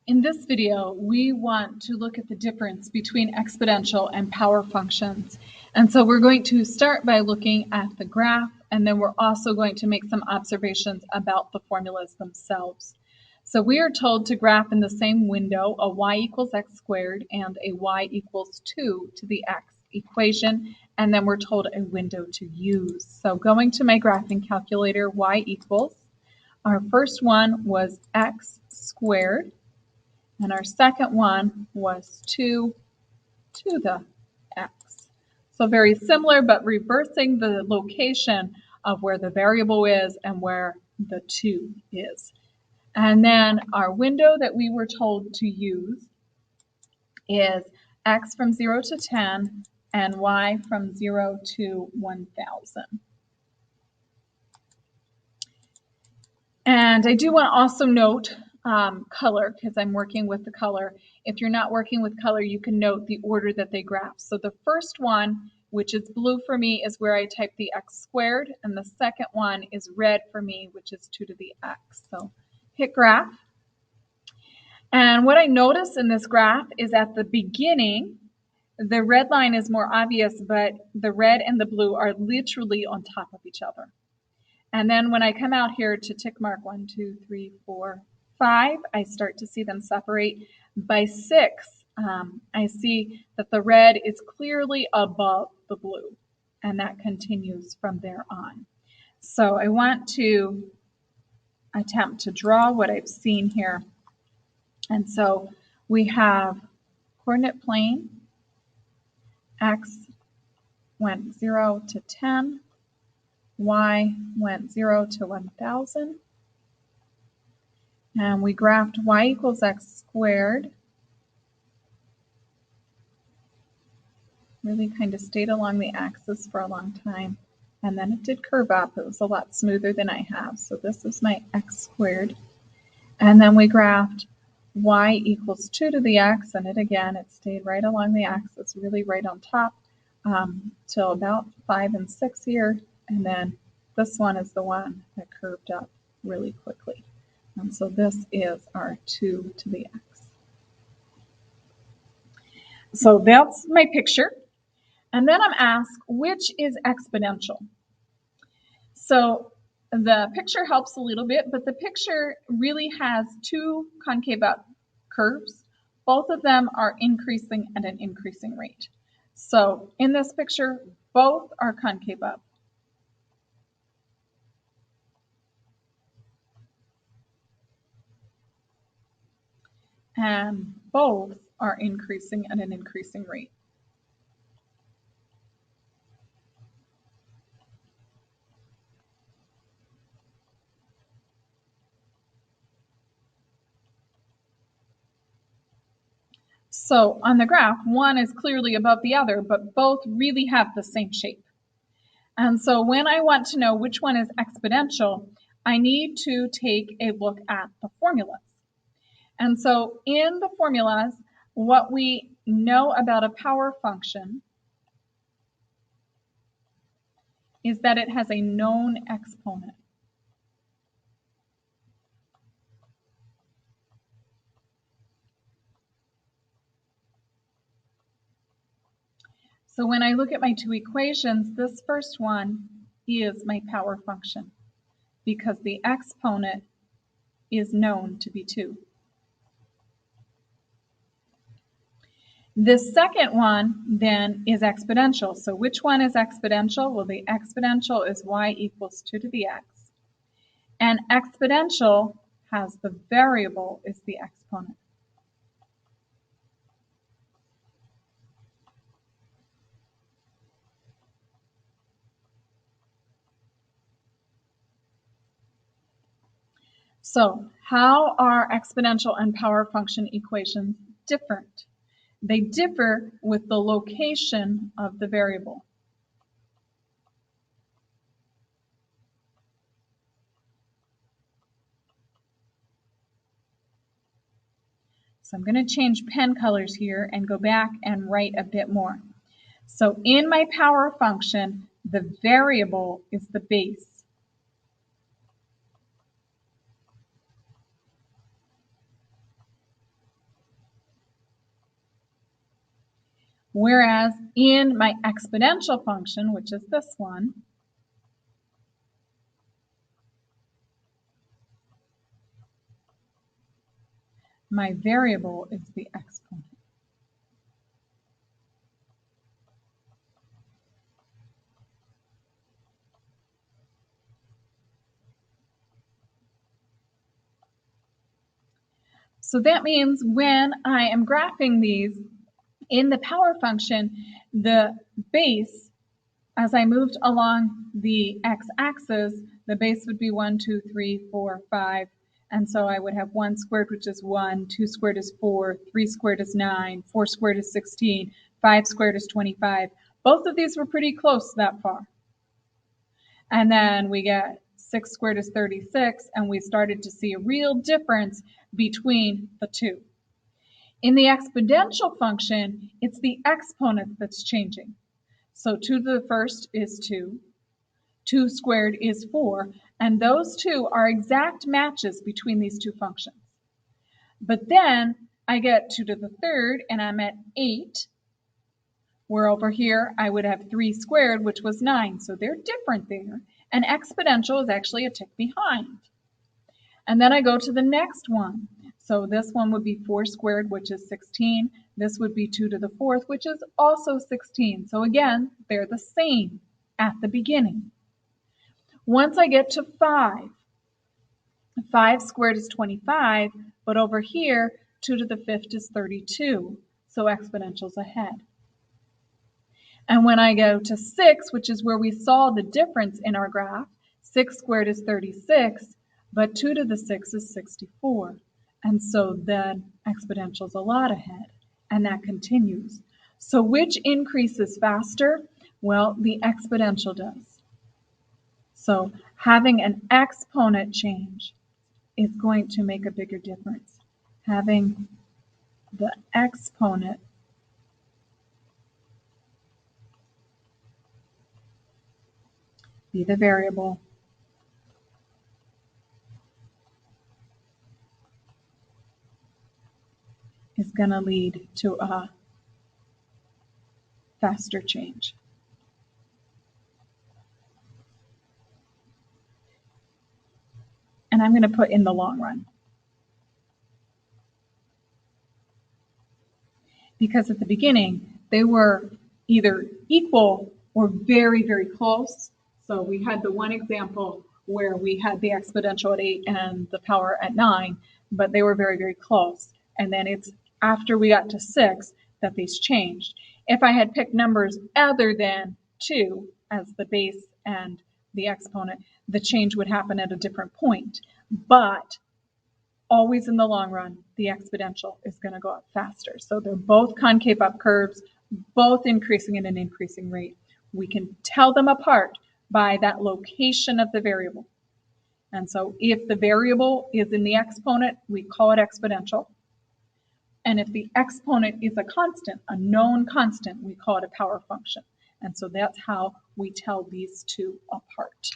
In this video, we want to look at the difference between exponential and power functions. And so we're going to start by looking at the graph, and then we're also going to make some observations about the formulas themselves. So we are told to graph in the same window a y equals x squared and a y equals 2 to the x equation, and then we're told a window to use. So going to my graphing calculator, y equals, our first one was x squared, and our second one was 2 to the x. So very similar, but reversing the location of where the variable is and where the 2 is. And then our window that we were told to use is x from 0 to 10 and y from 0 to 1,000. And I do want to also note color, because I'm working with the color. If you're not working with color, you can note the order that they graph. So the first one, which is blue for me, is where I type the x squared, and the second one is red for me, which is 2 to the x. So hit graph. And what I notice in this graph is at the beginning, the red line is more obvious, but the red and the blue are literally on top of each other. And then when I come out here to tick mark 1, 2, 3, 4, 5, I start to see them separate. By 6, I see that the red is clearly above the blue, and that continues from there on. So I want to attempt to draw what I've seen here. And so we have coordinate plane, x went 0 to 10, y went 0 to 1,000. And we graphed y equals x squared. Really kind of stayed along the axis for a long time. And then it did curve up. It was a lot smoother than I have. So this is my x squared. And then we graphed y equals 2 to the x. And it stayed right along the axis, really right on top, till about 5 and 6 here. And then this one is the one that curved up really quickly. And so this is our 2 to the x. So that's my picture. And then I'm asked, which is exponential? So the picture helps a little bit, but the picture really has two concave up curves. Both of them are increasing at an increasing rate. So in this picture, both are concave up. And both are increasing at an increasing rate. So on the graph, one is clearly above the other, but both really have the same shape. And so when I want to know which one is exponential, I need to take a look at the formulas. And so in the formulas, what we know about a power function is that it has a known exponent. So when I look at my two equations, this first one is my power function because the exponent is known to be 2. This second one then is exponential. So which one is exponential? Well, the exponential is y equals 2 to the x. And exponential has the variable is the exponent. So how are exponential and power function equations different? They differ with the location of the variable. So I'm going to change pen colors here and go back and write a bit more. So in my power function, the variable is the base. Whereas in my exponential function, which is this one, my variable is the exponent. So that means when I am graphing these in the power function, the base, as I moved along the x-axis, the base would be 1, 2, 3, 4, 5. And so I would have 1 squared, which is 1, 2 squared is 4, 3 squared is 9, 4 squared is 16, 5 squared is 25. Both of these were pretty close that far. And then we get 6 squared is 36, and we started to see a real difference between the two. In the exponential function, it's the exponent that's changing. So 2 to the first is 2, 2 squared is 4, and those two are exact matches between these two functions. But then I get 2 to the third, and I'm at 8, where over here I would have 3 squared, which was 9. So they're different there, and exponential is actually a tick behind. And then I go to the next one. So this one would be 4 squared, which is 16. This would be 2 to the fourth, which is also 16. So again, they're the same at the beginning. Once I get to 5, 5 squared is 25, but over here, 2 to the fifth is 32. So exponential's ahead. And when I go to 6, which is where we saw the difference in our graph, 6 squared is 36, but 2 to the 6 is 64. And so then exponential's a lot ahead, and that continues. So which increases faster? Well, the exponential does. So having an exponent change is going to make a bigger difference. Having the exponent be the variable is going to lead to a faster change. And I'm going to put in the long run. Because at the beginning, they were either equal or very, very close. So we had the one example where we had the exponential at 8 and the power at 9, but they were very, very close. And then it's after we got to 6 that these changed. If I had picked numbers other than 2 as the base and the exponent, the change would happen at a different point. But always in the long run, the exponential is going to go up faster. So they're both concave up curves, both increasing at an increasing rate. We can tell them apart by that location of the variable. And so if the variable is in the exponent, we call it exponential. And if the exponent is a constant, a known constant, we call it a power function. And so that's how we tell these two apart.